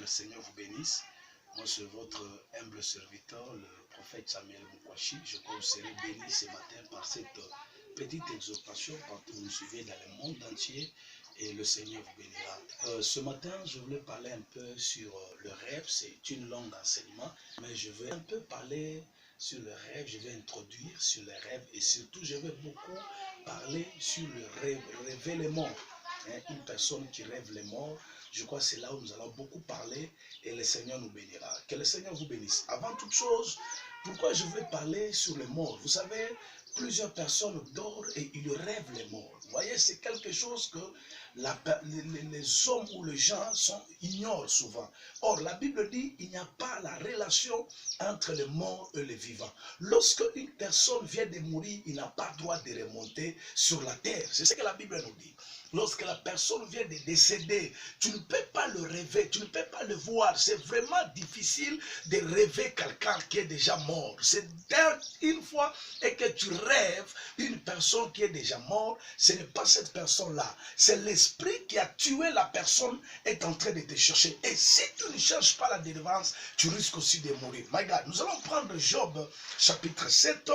Seigneur vous bénisse. Moi, c'est votre humble serviteur, le prophète Samuel Moukwashi. Je crois que vous serez bénis ce matin par cette petite exhortation, partout où vous nous suivez dans le monde entier, et le Seigneur vous bénira. Ce matin, je voulais parler un peu sur le rêve. C'est une longue enseignement, mais je vais un peu parler sur le rêve. Je vais introduire sur les rêves, et surtout, je vais beaucoup parler sur le rêve, rêver les morts. Une personne qui rêve les morts, je crois que c'est là où nous allons beaucoup parler et le Seigneur nous bénira. Que le Seigneur vous bénisse. Avant toute chose, pourquoi je veux parler sur les morts? Vous savez, plusieurs personnes dorment et ils rêvent les morts. Vous voyez, c'est quelque chose que les hommes ou les gens ignorent souvent. Or, la Bible dit qu'il n'y a pas la relation entre les morts et les vivants. Lorsque une personne vient de mourir, il n'a pas le droit de remonter sur la terre. C'est ce que la Bible nous dit. Lorsque la personne vient de décéder, tu ne peux pas le rêver, tu ne peux pas le voir. C'est vraiment difficile de rêver quelqu'un qui est déjà mort. C'est une fois et que tu rêves une personne qui est déjà morte, ce n'est pas cette personne-là. C'est l'esprit qui a tué la personne est en train de te chercher. Et si tu ne cherches pas la délivrance, tu risques aussi de mourir. My God, nous allons prendre Job chapitre 7.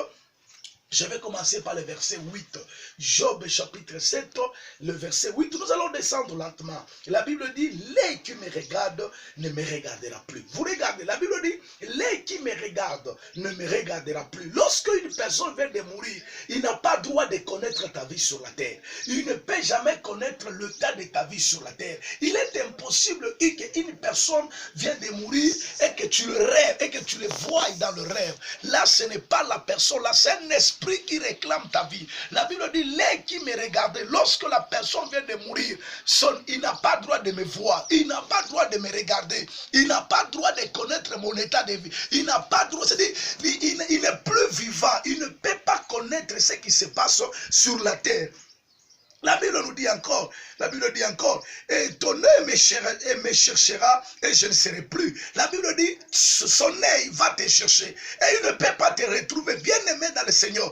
Je vais commencer par le verset 8. Job chapitre 7, le verset 8. Nous allons descendre lentement. La Bible dit, l'œil qui me regarde ne me regardera plus. Vous regardez, la Bible dit, l'œil qui me regarde ne me regardera plus. Lorsque une personne vient de mourir, il n'a pas droit de connaître ta vie sur la terre. Il ne peut jamais connaître le temps de ta vie sur la terre. Il est impossible qu'une personne vienne de mourir et que tu le rêves et que tu le vois dans le rêve. Là, ce n'est pas la personne, là, c'est un esprit qui réclame ta vie. La Bible dit, l'œil qui me regardait, lorsque la personne vient de mourir, il n'a pas droit de me voir, il n'a pas droit de me regarder, il n'a pas droit de connaître mon état de vie, il n'a pas droit, c'est-à-dire, il n'est plus vivant, il ne peut pas connaître ce qui se passe sur la terre. La Bible nous dit encore, et ton œil me cherchera et je ne serai plus. La Bible dit, son œil va te chercher et il ne peut pas te retrouver. Bien-aimé dans le Seigneur,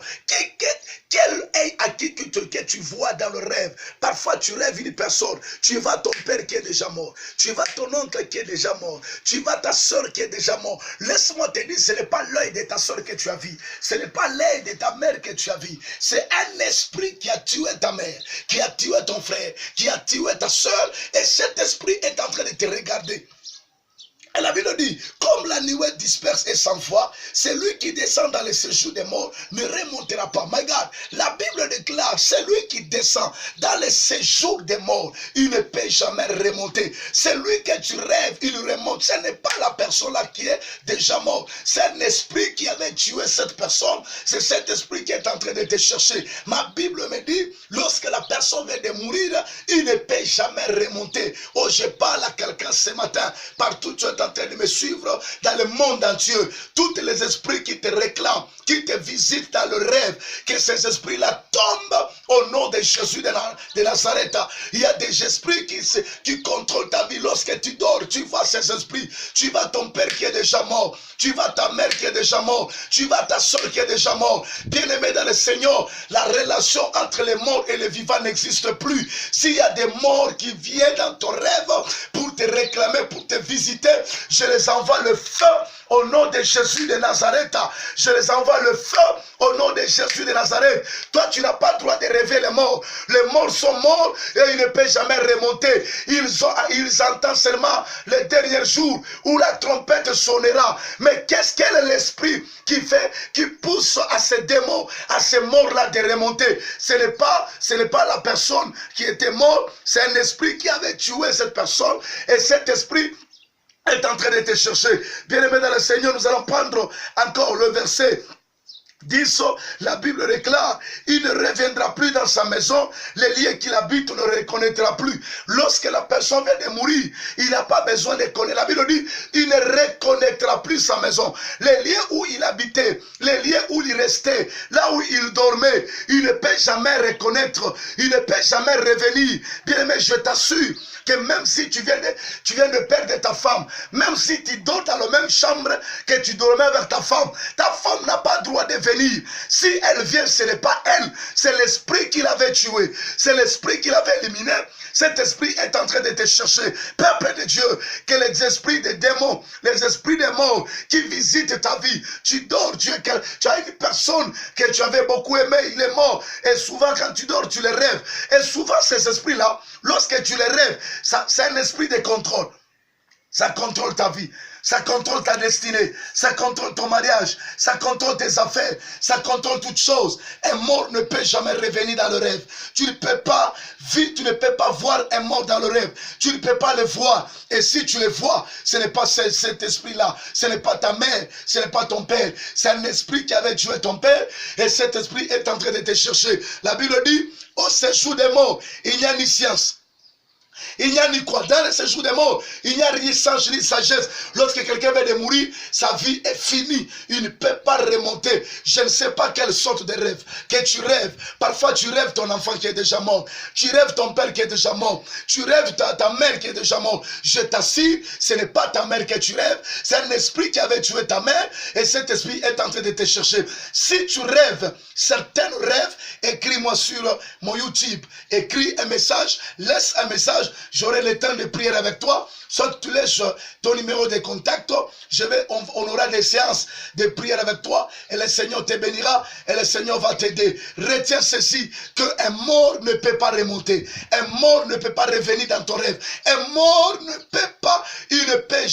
quel œil à qui que tu vois dans le rêve? Parfois tu rêves une personne, tu vois ton père qui est déjà mort, tu vois ton oncle qui est déjà mort, tu vois ta soeur qui est déjà mort. Laisse-moi te dire, ce n'est pas l'œil de ta soeur que tu as vu, ce n'est pas l'œil de ta mère que tu as vu, c'est un esprit qui a tué ta mère, qui a tué ton frère, qui a tué ta soeur, et cet esprit est en train de te regarder. Et la Bible dit, comme la nuée disperse et s'envoie, celui qui descend dans le séjour des morts ne remontera pas. My God, la Bible déclare, celui qui descend dans le séjour des morts, il ne peut jamais remonter. Celui que tu rêves, il remonte. Ce n'est pas la personne là qui est déjà morte. C'est un esprit qui avait tué cette personne. C'est cet esprit qui est en train de te chercher. Ma Bible me dit, lorsque la personne vient de mourir, il ne peut jamais remonter. Oh, je parle à quelqu'un ce matin, partout tu es en train de me suivre dans le monde entier, tous les esprits qui te réclament, qui te visitent dans le rêve, que ces esprits-là tombent au nom de Jésus de Nazareth. Il y a des esprits qui contrôlent ta vie. Lorsque tu dors, tu vois ces esprits, tu vois ton père qui est déjà mort, tu vois ta mère qui est déjà mort, tu vois ta soeur qui est déjà mort. Bien-aimé dans le Seigneur, la relation entre les morts et les vivants n'existe plus. S'il y a des morts qui viennent dans ton rêve pour te réclamer, pour te visiter, je les envoie le feu au nom de Jésus de Nazareth. Je les envoie le feu au nom de Jésus de Nazareth. Toi, tu n'as pas le droit de rêver les morts. Les morts sont morts et ils ne peuvent jamais remonter. Ils entendent seulement les derniers jours où la trompette sonnera. Mais quel est l'esprit qui pousse à ces démons, à ces morts-là de remonter? Ce n'est pas la personne qui était morte, c'est un esprit qui avait tué cette personne, et cet esprit est en train de te chercher. Bien-aimé dans le Seigneur, nous allons prendre encore le verset 10, la Bible déclare, il ne reviendra plus dans sa maison, les lieux qu'il habite ne reconnaîtra plus. Lorsque la personne vient de mourir, il n'a pas besoin de connaître. La Bible dit, il ne reconnaîtra plus sa maison. Les lieux où il habitait, les lieux où il restait, là où il dormait, il ne peut jamais reconnaître, il ne peut jamais revenir. Bien aimé, je t'assure que même si tu viens de perdre ta femme, même si tu dors dans la même chambre que tu dormais avec ta femme n'a pas le droit de venir venir. Si elle vient, ce n'est pas elle, c'est l'esprit qui l'avait tué, c'est l'esprit qui l'avait éliminé. Cet esprit est en train de te chercher. Peuple de Dieu, que les esprits des démons, les esprits des morts qui visitent ta vie, tu dors, tu as une personne que tu avais beaucoup aimé, il est mort. Et souvent quand tu dors, tu les rêves. Et souvent ces esprits-là, lorsque tu les rêves, c'est un esprit de contrôle. Ça contrôle ta vie, ça contrôle ta destinée, ça contrôle ton mariage, ça contrôle tes affaires, ça contrôle toutes choses. Un mort ne peut jamais revenir dans le rêve. Tu ne peux pas vivre, tu ne peux pas voir un mort dans le rêve. Tu ne peux pas le voir. Et si tu le vois, ce n'est pas cet esprit-là, ce n'est pas ta mère, ce n'est pas ton père. C'est un esprit qui avait tué ton père et cet esprit est en train de te chercher. La Bible dit, au séjour des morts, il n'y a ni science. Il n'y a ni quoi. Dans le séjour des morts, il n'y a ni sage ni sagesse. Lorsque quelqu'un vient de mourir, sa vie est finie. Il ne peut pas remonter. Je ne sais pas quelle sorte de rêve que tu rêves. Parfois, tu rêves ton enfant qui est déjà mort. Tu rêves ton père qui est déjà mort. Tu rêves ta mère qui est déjà morte. Je t'assure, ce n'est pas ta mère que tu rêves. C'est un esprit qui avait tué ta mère. Et cet esprit est en train de te chercher. Si tu rêves certains rêves, écris-moi sur mon YouTube. Écris un message. Laisse un message. J'aurai le temps de prier avec toi. Soit tu laisses ton numéro de contact, on aura des séances de prière avec toi et le Seigneur te bénira et le Seigneur va t'aider. Retiens ceci, qu'un mort ne peut pas remonter. Un mort ne peut pas revenir dans ton rêve. Un mort ne peut pas, il ne peut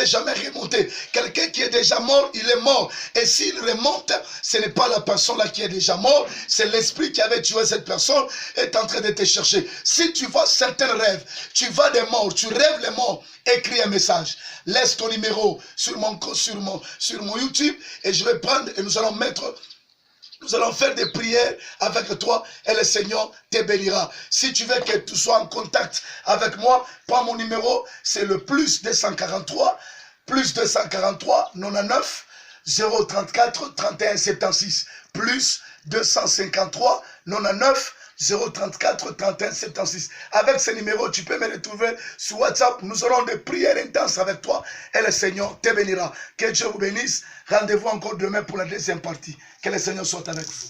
jamais remonter. Quelqu'un qui est déjà mort, il est mort. Et s'il remonte, ce n'est pas la personne là qui est déjà morte, c'est l'esprit qui avait tué cette personne est en train de te chercher. Si tu vois certains rêves, tu vois des morts, tu rêves les morts, écris un message. Laisse ton numéro sur mon YouTube et je vais prendre et nous allons faire des prières avec toi et le Seigneur te bénira. Si tu veux que tu sois en contact avec moi, prends mon numéro, c'est le plus 243 99 034 31 76 plus 253 99 034 31 76. Avec ce numéro, tu peux me retrouver sur WhatsApp. Nous aurons des prières intenses avec toi et le Seigneur te bénira. Que Dieu vous bénisse. Rendez-vous encore demain pour la deuxième partie. Que le Seigneur soit avec vous.